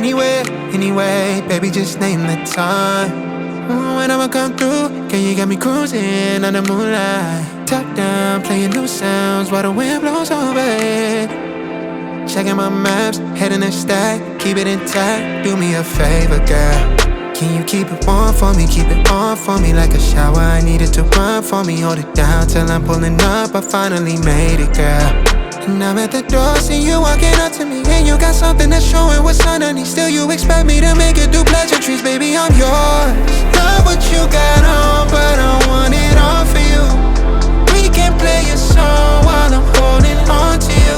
anywhere, anyway. Baby, just name the time. When I'ma come through, girl, you got me cruising under moonlight. Top down, playing new sounds while the wind blows over it. Checking my maps, heading the stack, keep it intact. Do me a favor, girl. Can you keep it warm for me, keep it on for me like a shower? I need it to run for me, hold it down till I'm pulling up. I finally made it, girl. And I'm at the door, see you walking up to me, and you got something that's showing what's underneath. Still you expect me to make it do pleasantries, baby, I'm yours. Love what you got on, but I want it all for you. We can play a song while I'm holding on to you.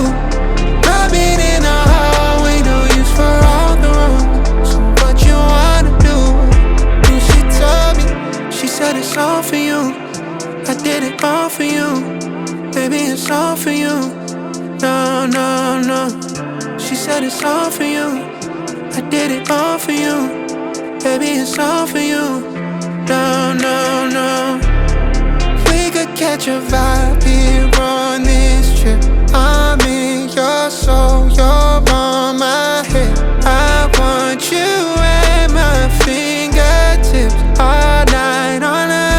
Rubbing in the hallway, no use for all the rooms. So what you wanna do? And she told me, she said it's all for you. I did it all for you. Baby, it's all for you. No, no, no. She said it's all for you. I did it all for you. Baby, it's all for you. No, no, no. We could catch a vibe here on this trip. I'm in your soul, you're on my head. I want you at my fingertips all night, all night.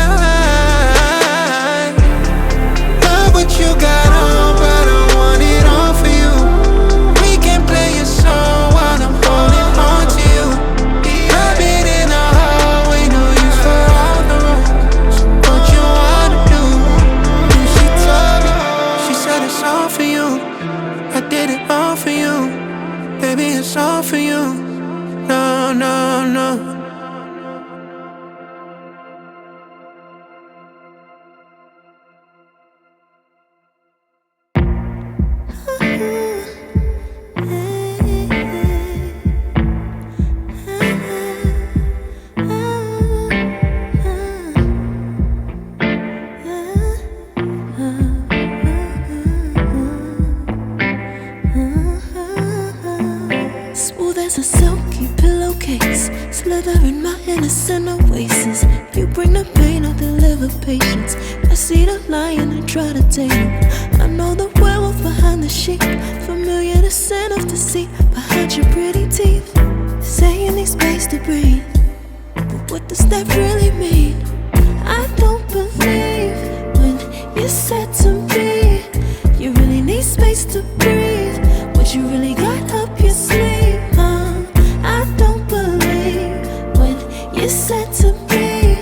Love what you got on, but I want it all for you. We can play a song while I'm holding on to you. Rubbing in the hallway, no use for all the rooms. What you wanna do? And she told me, she said it's all for you. I did it all for you. Baby, it's all for you. No, no, no. Smooth as a silky pillowcase, slither in my innocent oasis. You bring the pain, I deliver patience. I see the lion and try to tame him. I know the werewolf behind the sheep, familiar the scent of deceit behind your pretty teeth. Say you need space to breathe, but what does that really mean? I don't believe when you said to me you really need space to breathe. What you really got up your sleeve, I don't believe when you said to me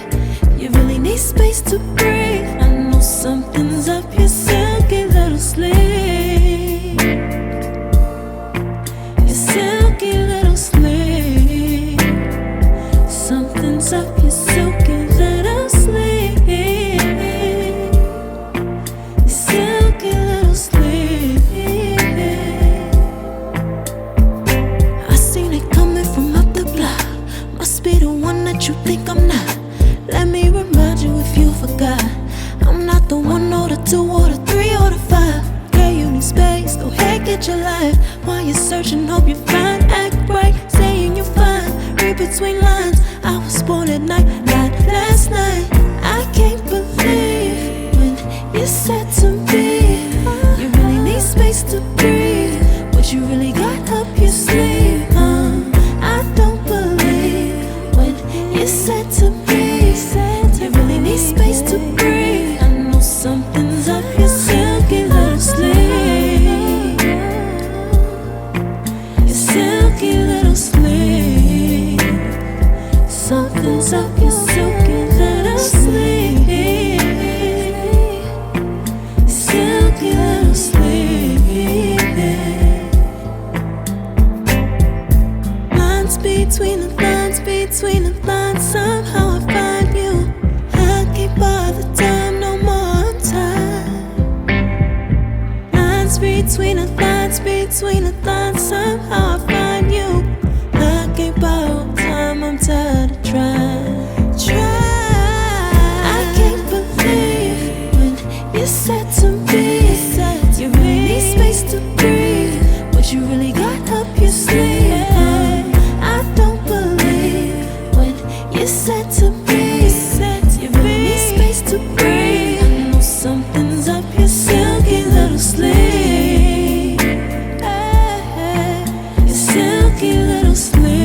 you really need space to breathe. I know something's up your silky little sleeve, your silky little sleeve. Something's up your silky little sleeve, your silky little sleeve. I seen it coming from up the block. Must be the one that you think I'm not. Let me remind you if you forgot, I'm not the 1 or the 2 or the 3 or the 5. Girl, you need space, go ahead, get your life. While you're searching, hope you find. Act right, saying you're fine. Read between lines, I was born at night, not last night. I can't believe when you said to me you really need space to breathe. What you really got up your sleeve, I don't believe when you said to me you really need space to breathe. I know something's up your silky little sleeve, your silky little sleeve. Something's up your silky little sleeve, silky little sleeve. Lines between the lines, between the lines, somehow I find you. I can't bother time no more time. Lines between the lines, between the lines, somehow I find you. I can't borrow time, I'm tired of trying. I can't believe when you said to me you really need space to breathe. What you really got up your sleeve, I don't believe when you said to me you really need space to breathe. I know something's up your silky little sleeve, your silky little sleeve.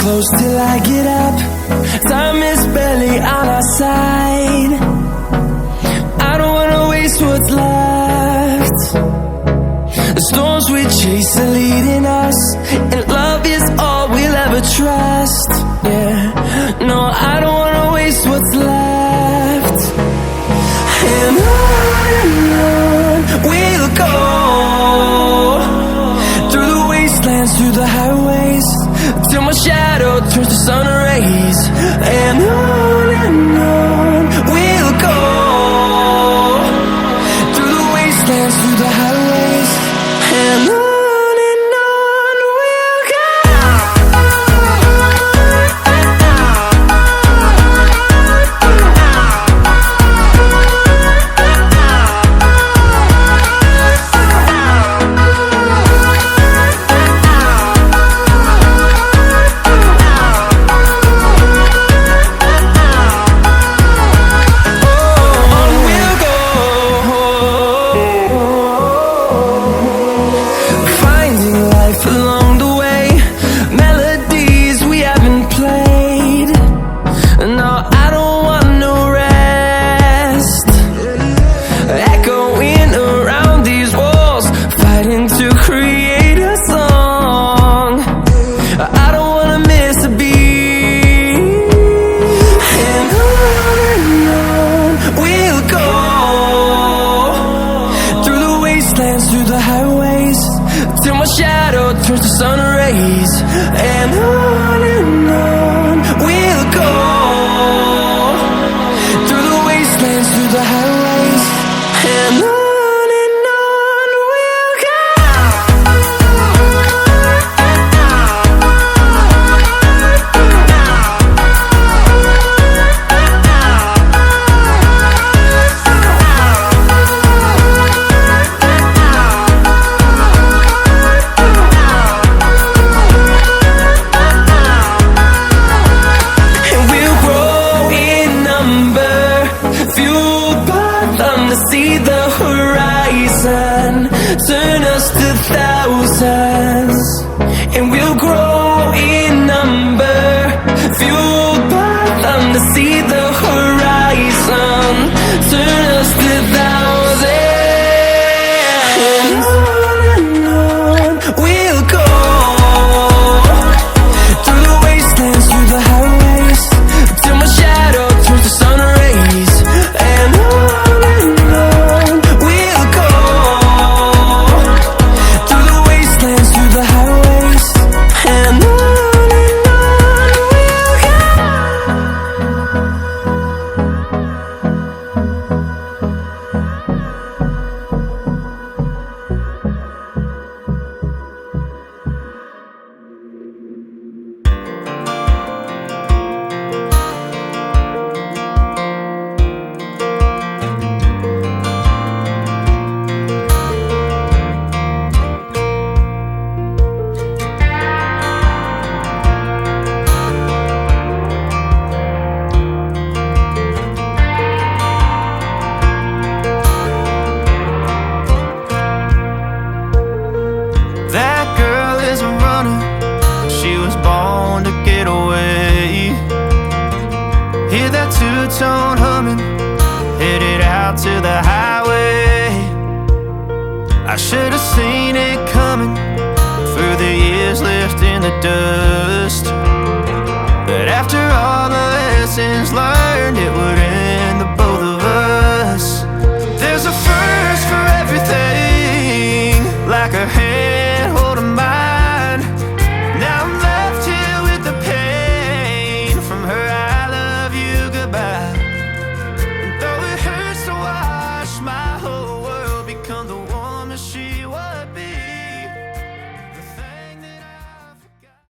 close till I get up. Time is barely on our side. I don't wanna waste what's left. The storms we chase are leading us, and love is all we'll ever trust. Yeah, no, I don't wanna waste what's left. And on we'll go, through the wastelands, through the highways, till my shadow turns to sun rays. And on we'll go, through the wastelands, through the highways, and on we'll go. Through the highways, till my shadow turns to sun rays. And on we'll go, through the wastelands, through the highways, and on we'll go. See the horizon, turn us to thousands, and we'll grow in number, fueled by them to see the horizon, turn us to thousands. And on we'll go, through the wastelands, through the highways, till my shadow turns to sun rays. And two-tone humming, headed out to the highway. I should have seen it coming through the years left in the dust. But after all the lessons learned,